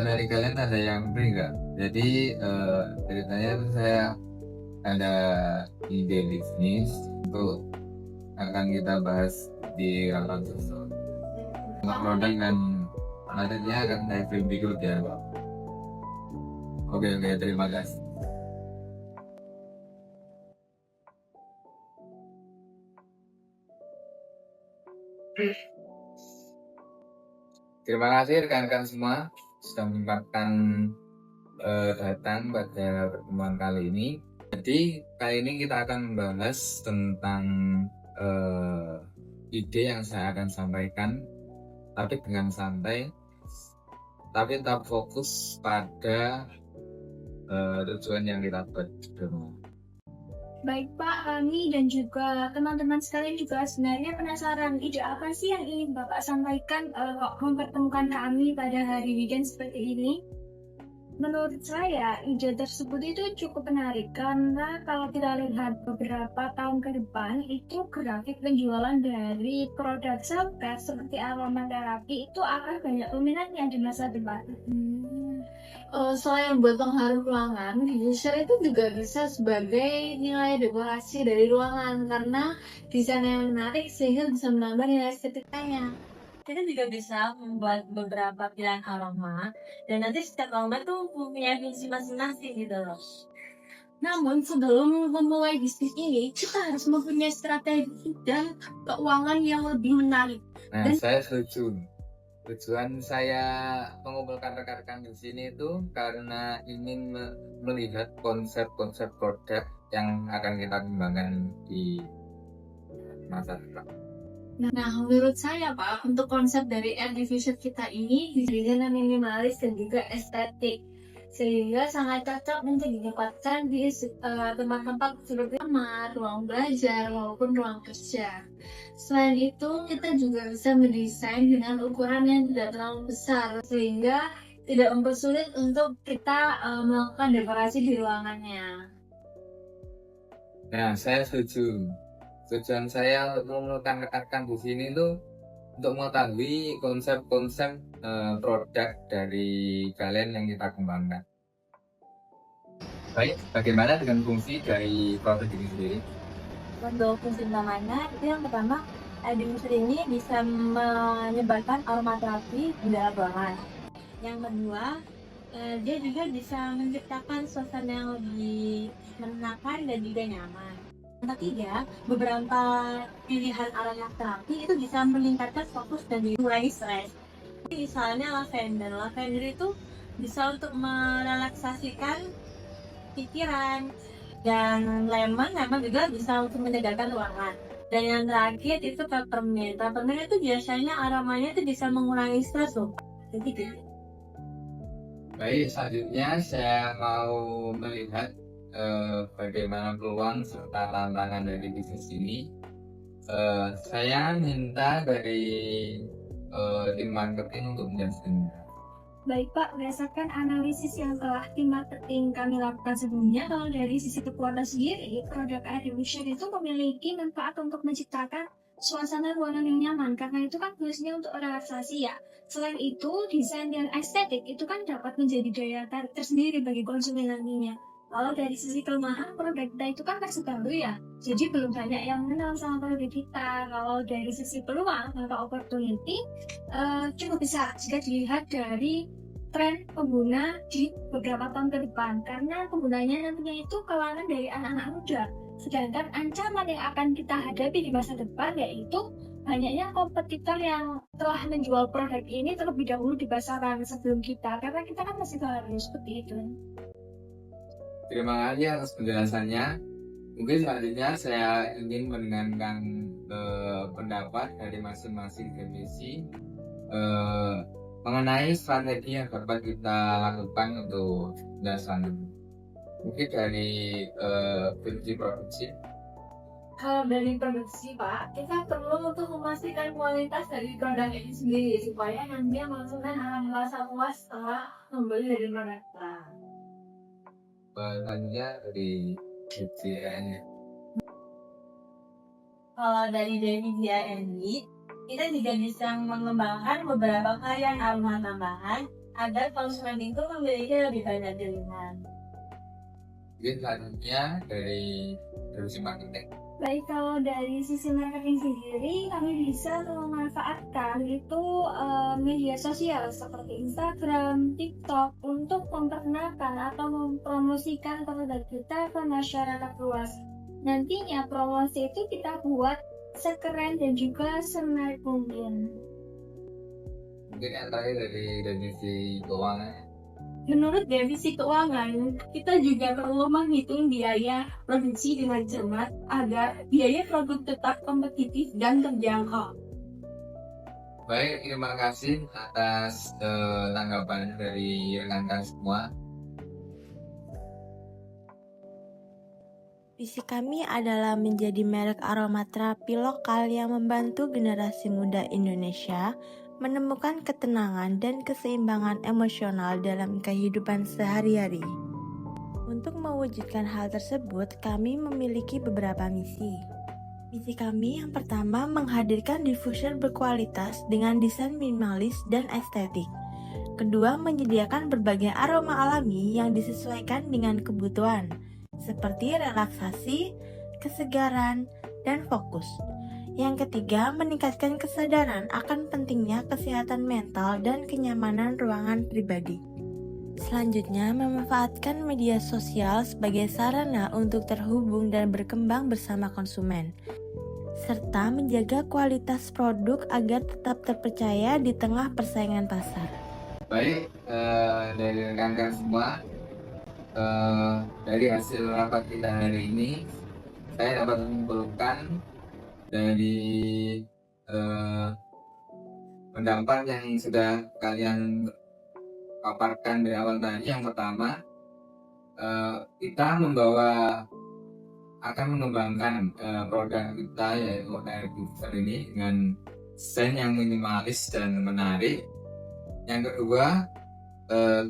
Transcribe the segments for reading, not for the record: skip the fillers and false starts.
dari kalian ada yang free nggak? Jadi ceritanya tuh saya ada ide bisnis untuk akan kita bahas di rapat tersebut. Untuk produk dan materinya akan saya free berikut ya. Oke, terima kasih. Terima kasih rekan-rekan semua sudah menyempatkan datang pada pertemuan kali ini. Jadi kali ini kita akan membahas tentang ide yang saya akan sampaikan, tapi dengan santai, tapi tetap fokus pada tujuan yang kita buat. Baik Pak, kami dan juga teman-teman sekalian juga sebenarnya penasaran ide apa sih yang ingin Bapak sampaikan mempertemukan kami pada hari weekend seperti ini. Menurut saya, ide tersebut itu cukup menarik karena kalau kita lihat beberapa tahun ke depan, itu grafik penjualan dari produk self-care seperti aromaterapi itu akan banyak peminatnya di masa depan. Selain buat pengharum ruangan, diffuser itu juga bisa sebagai nilai dekorasi dari ruangan karena desain yang menarik sehingga bisa menambah nilai estetikanya. Kita juga bisa membuat beberapa pilihan aroma dan nanti setiap aroma tuh punya fungsi masing-masing gitu loh. Namun sebelum memulai bisnis ini, kita harus mempunyai strategi dan keuangan yang lebih menarik. Nah, saya setuju. Tujuan saya mengumpulkan rekan-rekan di sini itu karena ingin melihat konsep-konsep produk yang akan kita kembangkan di masa depan. Nah, menurut saya Pak, untuk konsep dari air diffuser kita ini desainnya minimalis dan juga estetik, sehingga sangat cocok untuk ditempatkan di tempat-tempat seperti kamar, ruang belajar, maupun ruang kerja. Selain itu, kita juga bisa mendesain dengan ukuran yang tidak terlalu besar, sehingga tidak mempersulit untuk kita melakukan dekorasi di ruangannya. Nah, saya setuju. Tujuan saya untuk mengumpulkan rekan-rekan di sini itu untuk mengetahui konsep-konsep produk dari kalian yang kita kembangkan. Baik, bagaimana dengan fungsi dari produk ini sendiri? Untuk fungsi utamanya itu yang pertama, air diffuser ini bisa menyebarkan aromaterapi di dalam ruangan. Yang kedua, dia juga bisa menciptakan suasana yang lebih menenangkan dan juga nyaman. Yang ketiga, beberapa pilihan aromaterapi itu bisa meningkatkan fokus dan mengurangi stres. Misalnya lavender itu bisa untuk merelaksasikan pikiran, dan lemon juga bisa untuk menyegarkan ruangan. Dan yang terakhir itu peppermint itu biasanya aromanya itu bisa mengurangi stres loh. Jadi gitu. Baik, selanjutnya saya mau melihat bagaimana peluang serta tantangan dari bisnis ini. Saya minta dari tim marketing untuk menjelaskan. Baik Pak, berdasarkan analisis yang telah tim marketing kami lakukan sebelumnya, kalau dari sisi kekuatan sendiri, produk air diffuser itu memiliki manfaat untuk menciptakan suasana ruangan yang nyaman, karena itu kan fungsinya untuk relaksasi ya. Selain itu, desain yang estetik itu kan dapat menjadi daya tarik tersendiri bagi konsumen nantinya. Kalau dari sisi kelemahan, produk kita itu kan masih baru ya, jadi belum banyak yang mengenal sama produk kita. Kalau dari sisi peluang atau opportunity, cukup besar jika dilihat dari tren pengguna di beberapa tahun ke depan, karena penggunanya nantinya itu kalangan dari anak-anak muda. Sedangkan ancaman yang akan kita hadapi di masa depan yaitu banyaknya kompetitor yang telah menjual produk ini terlebih dahulu di pasaran sebelum kita, karena kita kan masih baru seperti itu. Terima kasih atas penjelasannya. Mungkin selanjutnya saya ingin mendengarkan pendapat dari masing-masing divisi mengenai strategi yang dapat kita lakukan untuk selanjutnya. Mungkin dari divisi produksi. Kalau dari produksi Pak, kita perlu untuk memastikan kualitas dari produk ini sendiri supaya nantinya konsumen akan merasa puas setelah membeli dari produk kita. Selanjutnya dari DJN. Kalau dari DJN, kita juga bisa mengembangkan beberapa varian aroma tambahan agar konsumen itu memiliki lebih banyak pilihan. Mungkin selanjutnya dari marketing. Baik, kalau dari sisi marketing sendiri, kami bisa memanfaatkan itu media sosial seperti Instagram, TikTok untuk memperkenalkan atau mempromosikan produk kita ke masyarakat luas. Nantinya promosi itu kita buat sekeren dan juga semenarik mungkin. Mungkin yang terakhir dari sisi keuangan. Menurut Divisi Keuangan, kita juga perlu menghitung biaya produksi dengan cermat agar biaya produk tetap kompetitif dan terjangkau. Baik, terima kasih atas tanggapan dari rekan-rekan semua. Visi kami adalah menjadi merek aromaterapi lokal yang membantu generasi muda Indonesia menemukan ketenangan dan keseimbangan emosional dalam kehidupan sehari-hari. Untuk mewujudkan hal tersebut, kami memiliki beberapa misi. Misi kami yang pertama menghadirkan diffuser berkualitas dengan desain minimalis dan estetik. Kedua, menyediakan berbagai aroma alami yang disesuaikan dengan kebutuhan, seperti relaksasi, kesegaran, dan fokus. Yang ketiga, meningkatkan kesadaran akan pentingnya kesehatan mental dan kenyamanan ruangan pribadi. Selanjutnya, memanfaatkan media sosial sebagai sarana untuk terhubung dan berkembang bersama konsumen, serta menjaga kualitas produk agar tetap terpercaya di tengah persaingan pasar. Baik, dari rekan-rekan semua, dari hasil rapat kita hari ini, saya dapat menyimpulkan dari pendapat yang sudah kalian paparkan dari awal tadi. Yang pertama, kita akan mengembangkan produk kita yaitu air diffuser ini dengan desain yang minimalis dan menarik. Yang kedua,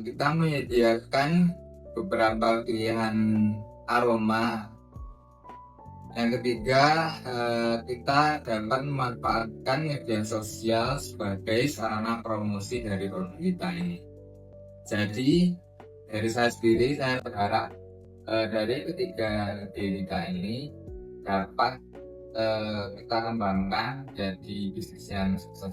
kita menyediakan beberapa pilihan aroma. Yang ketiga, kita dapat memanfaatkan media sosial sebagai sarana promosi dari produk kita ini. Jadi dari saya sendiri, saya berharap dari ketiga kita ini dapat kita kembangkan jadi bisnis yang sukses.